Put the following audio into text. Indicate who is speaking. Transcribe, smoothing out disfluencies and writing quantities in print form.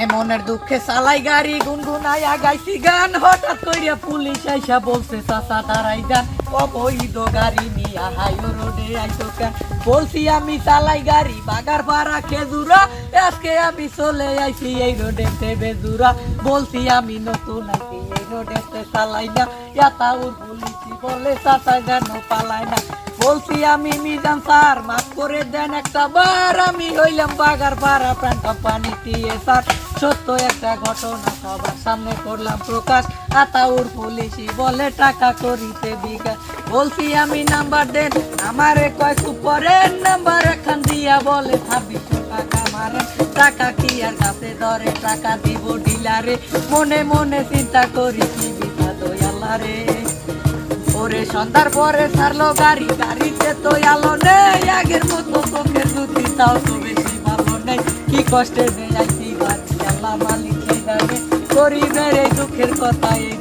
Speaker 1: এমনের দুঃখে চালাই গাড়ি গুনগুনাইয়া গাইছি গান, হঠাৎ কইরা পুলিশ আইসা বলছে চাচা দাঁড়াই যান, অবৈধ গাড়ি নিয়া হাইও রোডে আইতো কেন? বলছি আমি চালাই গাড়ি বাগার পাড়া খেজুরা, আজকে আমি চলে আইছি এই রোডেতে বেজুরা। বলছি আমি নতুন আইছি এই রোডেতে চালাই না, ইয়াতাউর পুলিশি বলে চাচা যেন পালাই না। বলছি আমি মিজান স্যার মাফ করে দেন একটা বার, আমি হইলাম বাগার পাড়া প্রাণ কোম্পানি টিএসআর। সত্য একটা ঘটনা সবার সামনে করলাম প্রকাশ, আতাউর পুলিশি বলে টাকা করিতে বিকাশ। বলছি আমি নাম্বার দেন আমারে কয় সুপরের নাম্বার এখান দিয়া বলে 2600 টাকা মারেন, টাকা কি আর কাছে ধরে, টাকা দিব ডিলারে। মনে মনে চিন্তা করি কি বিধা দয়াল্লা রে, ওরে সন্ধ্যার পরে ছাড়লো গাড়ি, গাড়িতে তো আলো নেই আগের মতো, চোখের জুতি তাও তো বেশি ভালো নেই। কি কষ্টে যাইছি বাড়ি, আল্লাহ মালিক জানে, গরিবের এই দুঃখের কথা এই